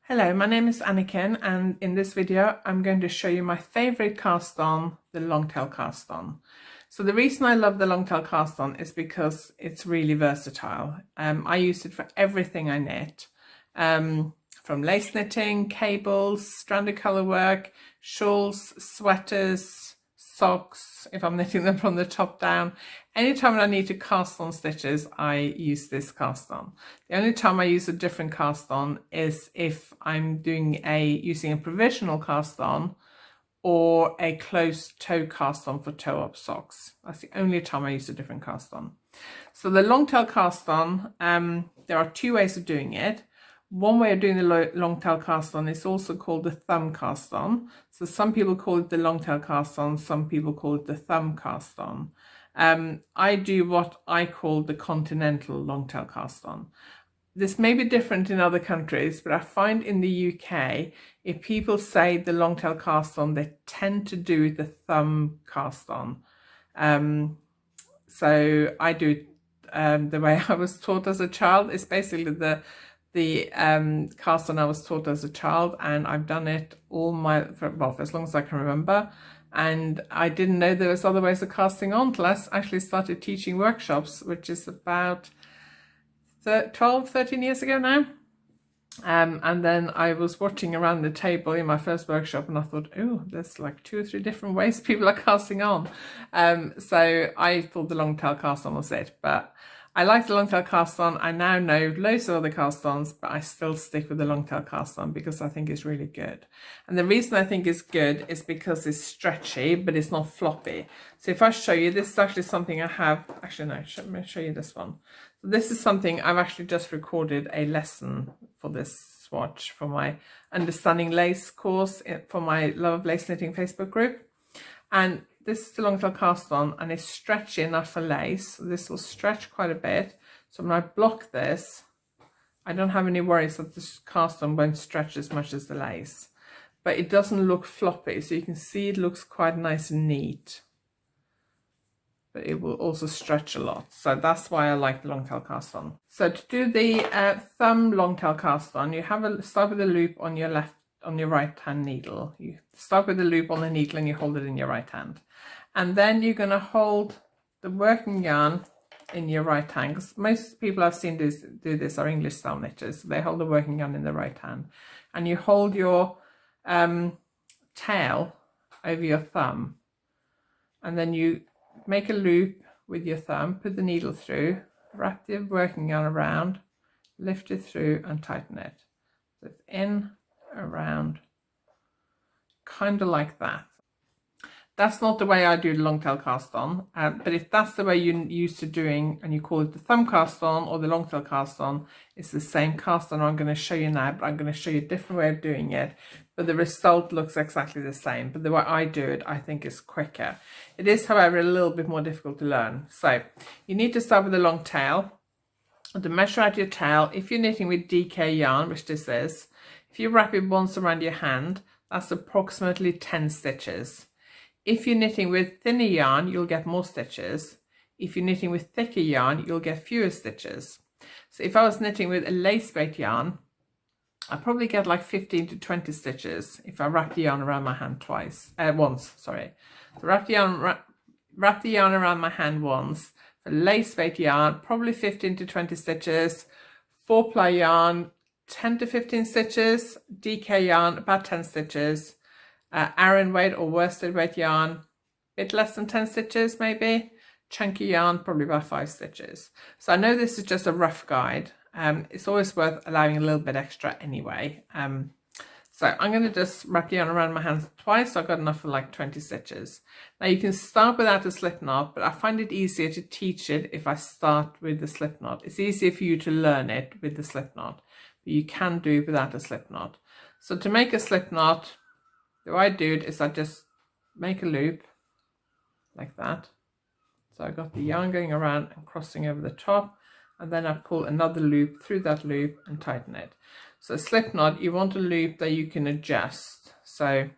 Hello, my name is Anniken, and in this video I'm going to show you my favorite cast on, the long tail cast on. So the reason I love the long tail cast on is because it's really versatile. I use it for everything I knit, from lace knitting, cables, stranded color work, shawls, sweaters, socks, if I'm knitting them from the top down. Anytime I need to cast on stitches, I use this cast on. The only time I use a different cast on is if I'm doing using a provisional cast on or a closed toe cast on for toe up socks. That's the only time I use a different cast on. So the long tail cast on, there are two ways of doing it. One way of doing the long tail cast on is also called the thumb cast on. So some people call it the long tail cast on, some people call it the thumb cast on. I do what I call the continental long tail cast on. This may be different in other countries, but I find in the UK, if people say the long tail cast on, they tend to do the thumb cast on. So I do it the way I was taught as a child. It's basically the cast on I was taught as a child, and I've done it for as long as I can remember. And I didn't know there was other ways of casting on till I actually started teaching workshops, which is about 12, 13 years ago now. And then I was watching around the table in my first workshop and I thought, oh, there's like 2 or 3 different ways people are casting on. So I thought the long tail cast on was it, but I like the long tail cast on. I now know loads of other cast ons, but I still stick with the long tail cast on because I think it's really good. And the reason I think it's good is because it's stretchy, but it's not floppy. So if I show you, this is actually something I have, actually no, let me show you this one. So this is something I've actually just recorded a lesson for this swatch for my Understanding Lace course for my Love of Lace Knitting Facebook group. And this is the long tail cast on, and it's stretchy enough for lace. So this will stretch quite a bit. So when I block this, I don't have any worries that this cast on won't stretch as much as the lace. But it doesn't look floppy, so you can see it looks quite nice and neat. But it will also stretch a lot. So that's why I like the long tail cast on. So to do the thumb long tail cast on, you start with a loop on your right hand needle. You start with the loop on the needle and you hold it in your right hand. And then you're going to hold the working yarn in your right hand, because most people I've seen do this are English style knitters. So they hold the working yarn in the right hand. And you hold your tail over your thumb. And then you make a loop with your thumb, put the needle through, wrap the working yarn around, lift it through and tighten it. So it's in, around, kind of like that. That's not the way I do the long tail cast on, but if that's the way you're used to doing and you call it the thumb cast on or the long tail cast on, it's the same cast on I'm going to show you now, but I'm going to show you a different way of doing it. But the result looks exactly the same, but the way I do it I think is quicker. It is, however, a little bit more difficult to learn. So you need to start with the long tail. To measure out your tail, if you're knitting with DK yarn, which this is, if you wrap it once around your hand, that's approximately 10 stitches. If you're knitting with thinner yarn, you'll get more stitches. If you're knitting with thicker yarn, you'll get fewer stitches. So if I was knitting with a lace weight yarn, I'd probably get like 15 to 20 stitches if I wrap the yarn around my hand once. So wrap the yarn around my hand once. For lace weight yarn, probably 15 to 20 stitches. 4-ply yarn, 10 to 15 stitches. DK yarn, about 10 stitches. Aran weight or worsted weight yarn, a bit less than 10 stitches maybe. Chunky yarn, probably about 5 stitches. So I know this is just a rough guide. It's always worth allowing a little bit extra anyway. So I'm going to just wrap the yarn around my hands twice, so I've got enough for like 20 stitches. Now you can start without a slip knot, but I find it easier to teach it if I start with the slip knot. It's easier for you to learn it with the slip knot, but you can do it without a slip knot. So to make a slip knot, the way I do it is I just make a loop like that. So I got the yarn going around and crossing over the top, and then I pull another loop through that loop and tighten it. So a slip knot, you want a loop that you can adjust. So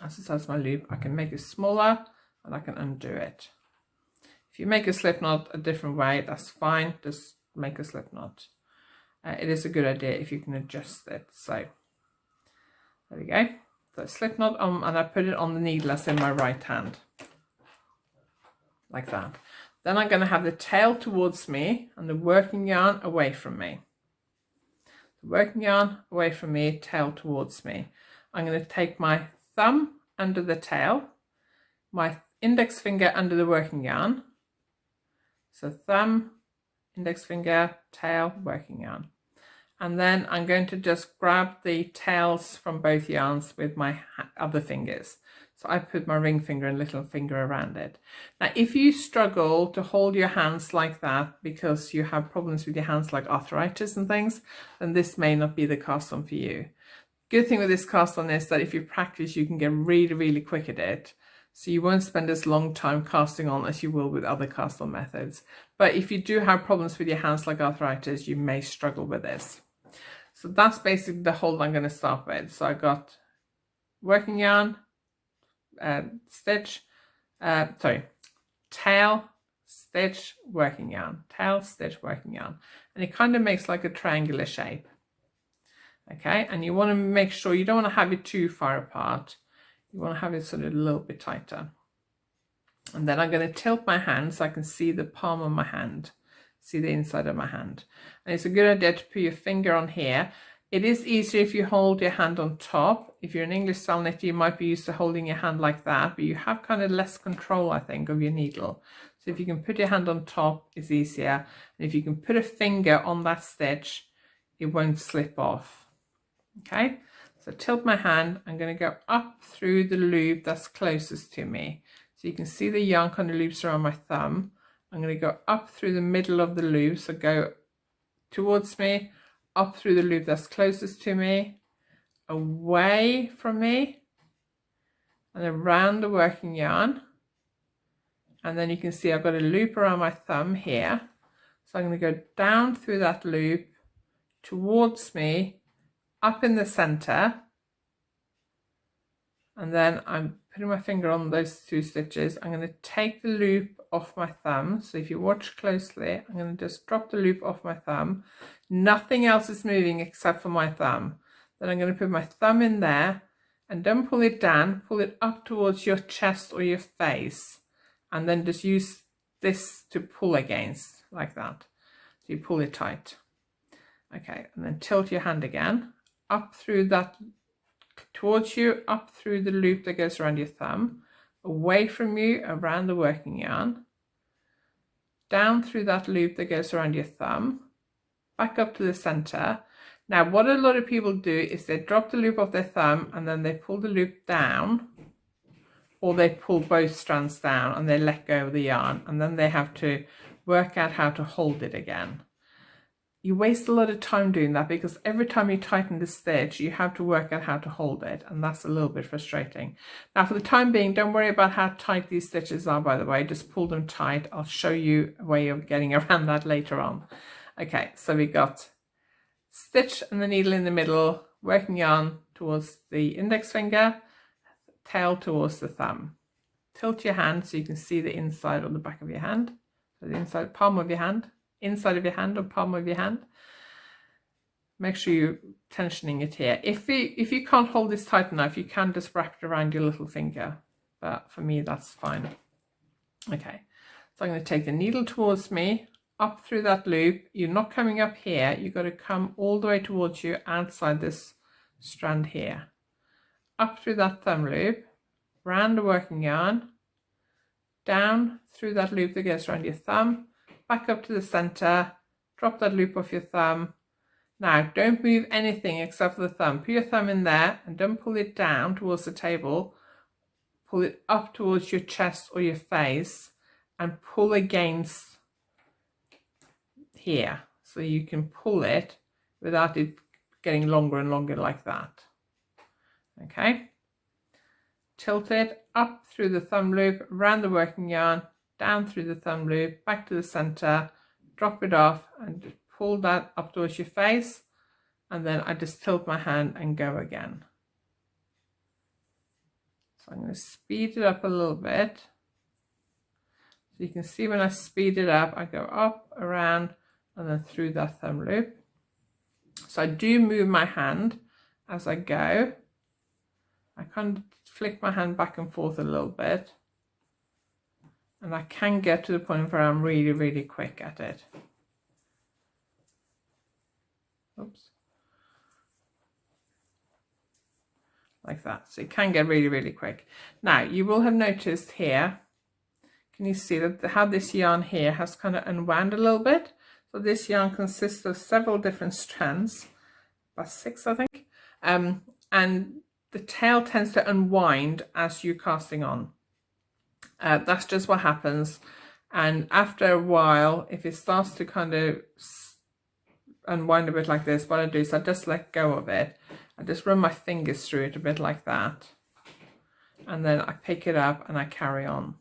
as it says my loop, I can make it smaller and I can undo it. If you make a slip knot a different way, that's fine. Just make a slip knot. it is a good idea if you can adjust it. So there we go. So slip knot on, and I put it on the needle that's in my right hand, like that. Then I'm going to have the tail towards me and the working yarn away from me. The working yarn away from me, tail towards me. I'm going to take my thumb under the tail, my index finger under the working yarn. So thumb, index finger, tail, working yarn. And then I'm going to just grab the tails from both yarns with my other fingers. So I put my ring finger and little finger around it. Now, if you struggle to hold your hands like that because you have problems with your hands like arthritis and things, then this may not be the cast on for you. Good thing with this cast on is that if you practice, you can get really, really quick at it. So you won't spend as long time casting on as you will with other cast on methods. But if you do have problems with your hands like arthritis, you may struggle with this. So that's basically the hold I'm going to start with. So I got working yarn, stitch, tail, stitch, working yarn, tail, stitch, working yarn. And it kind of makes like a triangular shape. Okay, and you want to make sure you don't want to have it too far apart. You want to have it sort of a little bit tighter. And then I'm going to tilt my hand so I can see the palm of my hand, see the inside of my hand. And it's a good idea to put your finger on here. It is easier if you hold your hand on top. If you're an English style knitter, you might be used to holding your hand like that, but you have kind of less control, I think, of your needle. So if you can put your hand on top, it's easier. And if you can put a finger on that stitch, it won't slip off. Okay, so tilt my hand. I'm going to go up through the loop that's closest to me. So you can see the yarn kind of loops around my thumb. I'm going to go up through the middle of the loop, so go towards me, up through the loop that's closest to me, away from me, and around the working yarn. And then you can see I've got a loop around my thumb here. So I'm going to go down through that loop, towards me, up in the center, and then I'm putting my finger on those two stitches. I'm going to take the loop off my thumb. So if you watch closely, I'm going to just drop the loop off my thumb. Nothing else is moving except for my thumb. Then I'm going to put my thumb in there and don't pull it down, pull it up towards your chest or your face, and then just use this to pull against, like that. So you pull it tight. Okay, and then tilt your hand again, up through that, towards you, up through the loop that goes around your thumb, away from you, around the working yarn, down through that loop that goes around your thumb, back up to the center. Now what a lot of people do is they drop the loop off their thumb and then they pull the loop down, or they pull both strands down and they let go of the yarn, and then they have to work out how to hold it again. You waste a lot of time doing that because every time you tighten the stitch, you have to work out how to hold it, and that's a little bit frustrating. Now, for the time being, don't worry about how tight these stitches are, by the way, just pull them tight. I'll show you a way of getting around that later on. Okay, so we got stitch and the needle in the middle, working yarn towards the index finger, tail towards the thumb. Tilt your hand so you can see the inside or the back of your hand, so the inside palm of your hand, inside of your hand or palm of your hand. Make sure you're tensioning it here. If you can't hold this tight enough, you can just wrap it around your little finger, but for me that's fine. Okay, so I'm going to take the needle towards me, up through that loop. You're not coming up here, you've got to come all the way towards you outside this strand here, up through that thumb loop, round the working yarn, down through that loop that goes around your thumb, back up to the center, drop that loop off your thumb. Now don't move anything except for the thumb. Put your thumb in there and don't pull it down towards the table. Pull it up towards your chest or your face and pull against here, so you can pull it without it getting longer and longer like that. Okay, tilt it up through the thumb loop, around the working yarn, down through the thumb loop, back to the center, drop it off and pull that up towards your face, and then I just tilt my hand and go again. So I'm going to speed it up a little bit. So you can see when I speed it up, I go up, around, and then through that thumb loop. So I do move my hand as I go. I kind of flick my hand back and forth a little bit. And I can get to the point where I'm really, really quick at it. Oops. Like that. So you can get really, really quick. Now, you will have noticed here, can you see that how this yarn here has kind of unwound a little bit? So this yarn consists of several different strands, about 6, I think. And the tail tends to unwind as you're casting on. That's just what happens. And after a while, if it starts to kind of unwind a bit like this, what I do is I just let go of it. I just run my fingers through it a bit like that. And then I pick it up and I carry on.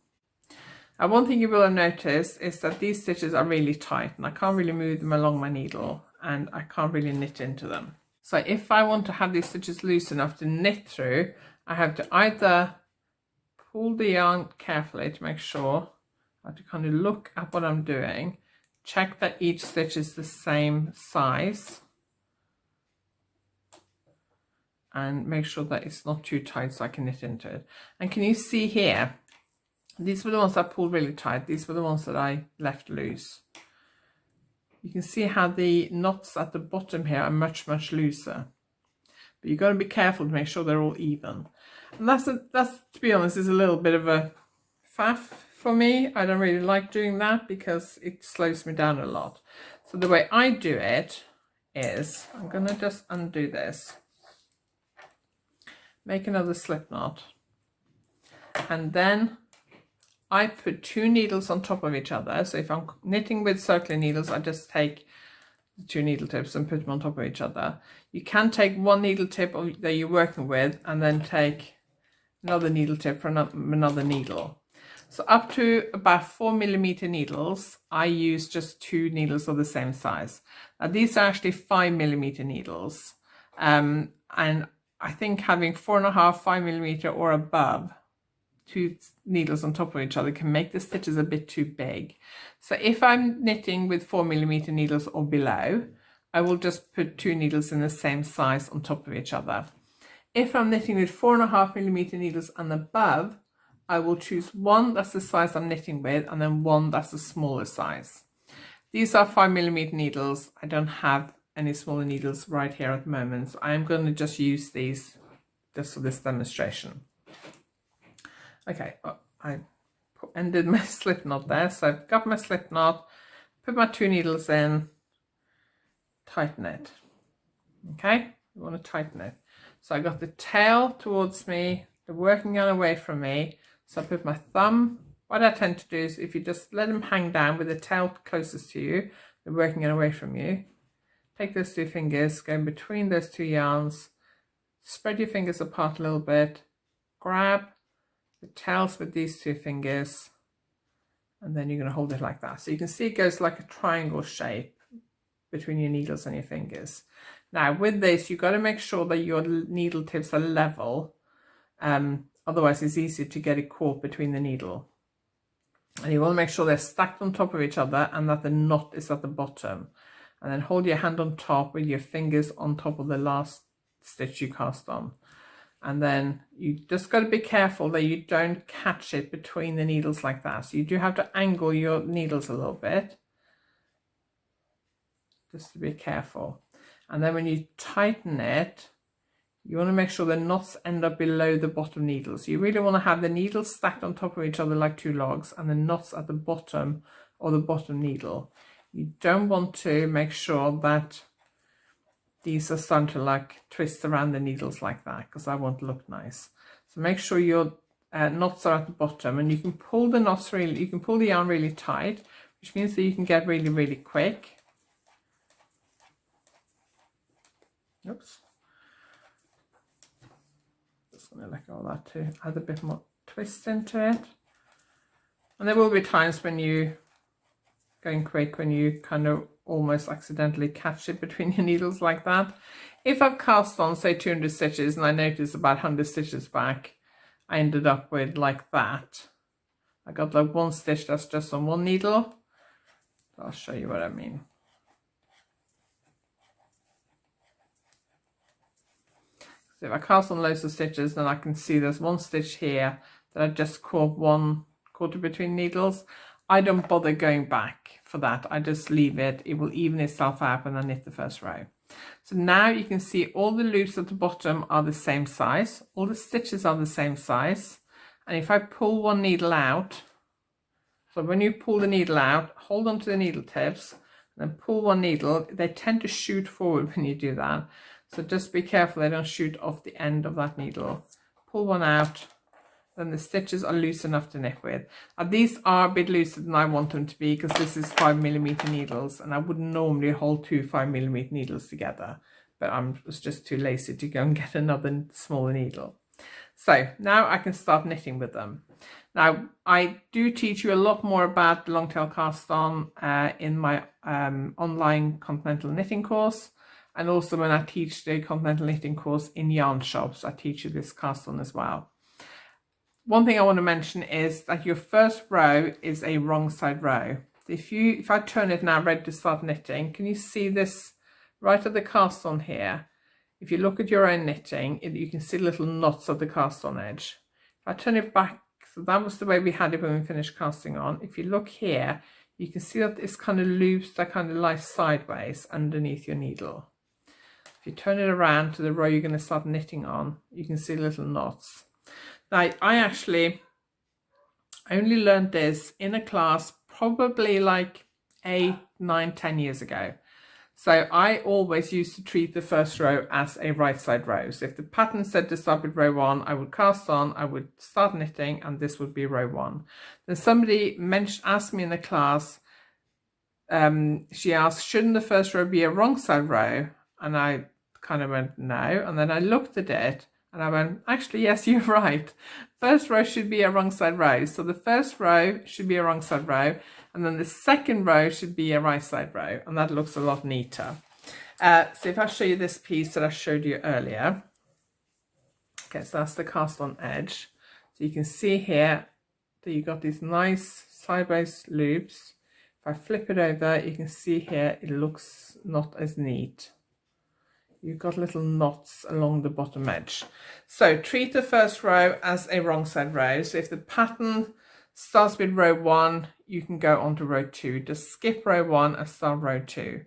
Now, one thing you will have noticed is that these stitches are really tight and I can't really move them along my needle and I can't really knit into them. So if I want to have these stitches loose enough to knit through, I have to either pull the yarn carefully to make sure, I have to kind of look at what I'm doing, check that each stitch is the same size, and make sure that it's not too tight so I can knit into it. And can you see here, these were the ones I pulled really tight, these were the ones that I left loose. You can see how the knots at the bottom here are much, much looser. But you've got to be careful to make sure they're all even. And that's to be honest, is a little bit of a faff for me. I don't really like doing that because it slows me down a lot. So the way I do it is, I'm going to just undo this. Make another slip knot. And then I put 2 needles on top of each other. So if I'm knitting with circular needles, I just take the 2 needle tips and put them on top of each other. You can take 1 needle tip that you're working with and then take another needle tip for another needle. So up to about 4mm needles, I use just 2 needles of the same size. Now these are actually 5mm needles. And I think having 4.5, 5mm or above, 2 needles on top of each other can make the stitches a bit too big. So if I'm knitting with 4mm needles or below, I will just put 2 needles in the same size on top of each other. If I'm knitting with 4.5mm needles and above, I will choose 1 that's the size I'm knitting with and then 1 that's the smaller size. These are 5mm needles. I don't have any smaller needles right here at the moment, so I'm going to just use these just for this demonstration. Okay, well, I ended my slip knot there, so I've got my slip knot, put my 2 needles in, tighten it. Okay, you want to tighten it. So I got the tail towards me, the working yarn away from me, so I put my thumb. What I tend to do is if you just let them hang down with the tail closest to you, the working yarn away from you, take those 2 fingers, go in between those 2 yarns, spread your fingers apart a little bit, grab the tails with these 2 fingers, and then you're going to hold it like that. So you can see it goes like a triangle shape between your needles and your fingers. Now with this, you've got to make sure that your needle tips are level, otherwise it's easy to get it caught between the needle. And you want to make sure they're stacked on top of each other and that the knot is at the bottom. And then hold your hand on top with your fingers on top of the last stitch you cast on. And then you just got to be careful that you don't catch it between the needles like that. So you do have to angle your needles a little bit, just to be careful. And then when you tighten it, you want to make sure the knots end up below the bottom needle. So you really want to have the needles stacked on top of each other like 2 logs and the knots at the bottom or the bottom needle. You don't want to make sure that these are starting to like twist around the needles like that, because that won't look nice. So make sure your knots are at the bottom, and you can pull the knots really, you can pull the yarn really tight, which means that you can get really, really quick. Oops. Just going to let go of that to add a bit more twist into it. And there will be times when you going quick, when you kind of almost accidentally catch it between your needles like that. If I've cast on say 200 stitches and I notice about 100 stitches back, I ended up with like that. I got like 1 stitch that's just on 1 needle. I'll show you what I mean. So if I cast on loads of stitches, then I can see there's one stitch here that I just caught 1/4 between needles. I don't bother going back for that. I just leave it. It will even itself out when I knit the first row. So now you can see all the loops at the bottom are the same size. All the stitches are the same size. And if I pull one needle out, so when you pull the needle out, hold on to the needle tips, and then pull one needle. They tend to shoot forward when you do that. So just be careful they don't shoot off the end of that needle. Pull one out, then the stitches are loose enough to knit with. And these are a bit looser than I want them to be because this is 5mm needles, and I wouldn't normally hold two 5mm needles together, but I was just too lazy to go and get another smaller needle. So now I can start knitting with them. Now I do teach you a lot more about the long tail cast on in my online continental knitting course, and also when I teach the continental knitting course in yarn shops, I teach you this cast on as well. One thing I want to mention is that your first row is a wrong side row. If I turn it now ready to start knitting, can you see this right at the cast on here? If you look at your own knitting, you can see little knots of the cast on edge. If I turn it back, so that was the way we had it when we finished casting on. If you look here, you can see that it's kind of loops that kind of lie sideways underneath your needle. If you turn it around to the row you're going to start knitting on, you can see little knots. Now, I actually only learned this in a class probably like 8, 9, 10 years ago. So I always used to treat the first row as a right side row. So if the pattern said to start with row 1, I would cast on, I would start knitting, and this would be row 1. Then somebody asked me in the class, she asked, shouldn't the first row be a wrong side row? And I kind of went, no. And then I looked at it, and I went, actually, yes, you're right. First row should be a wrong side row. So the first row should be a wrong side row. And then the second row should be a right side row. And that looks a lot neater. So if I show you this piece that I showed you earlier. Okay, so that's the cast on edge. So you can see here that you've got these nice sideways loops. If I flip it over, you can see here it looks not as neat. You've got little knots along the bottom edge. So treat the first row as a wrong side row. So if the pattern starts with row 1, you can go on to row 2. Just skip row 1 and start row 2.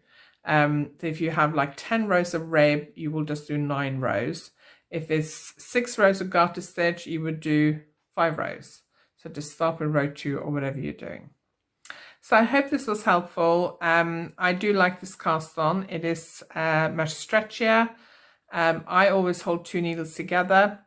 So if you have like 10 rows of rib, you will just do 9 rows. If it's 6 rows of garter stitch, you would do 5 rows. So just start with row 2 or whatever you're doing. So I hope this was helpful. I do like this cast on. It is much stretchier. I always hold 2 needles together.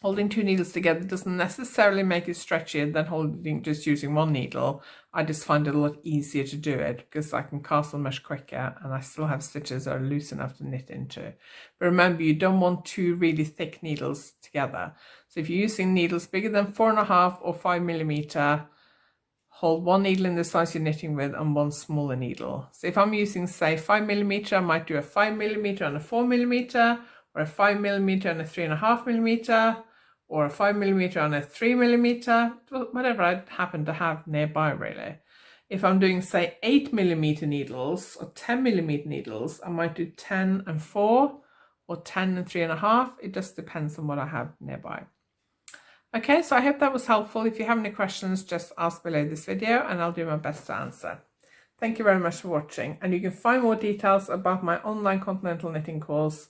Holding 2 needles together doesn't necessarily make it stretchier than just using 1 needle. I just find it a lot easier to do it because I can cast on much quicker, and I still have stitches that are loose enough to knit into. But remember, you don't want 2 really thick needles together. So if you're using needles bigger than 4.5 or 5mm, hold 1 needle in the size you're knitting with and 1 smaller needle. So if I'm using, say, 5mm, I might do a 5mm and a 4mm, or a 5mm and a 3.5mm, or a 5mm and a 3mm, whatever I happen to have nearby, really. If I'm doing, say, 8mm needles or 10mm needles, I might do 10 and 4 or 10 and 3.5. It just depends on what I have nearby. Okay, so I hope that was helpful. If you have any questions, just ask below this video and I'll do my best to answer. Thank you very much for watching, and you can find more details about my online continental knitting course.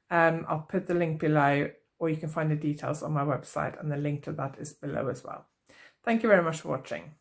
I'll put the link below, or you can find the details on my website, and the link to that is below as well. Thank you very much for watching.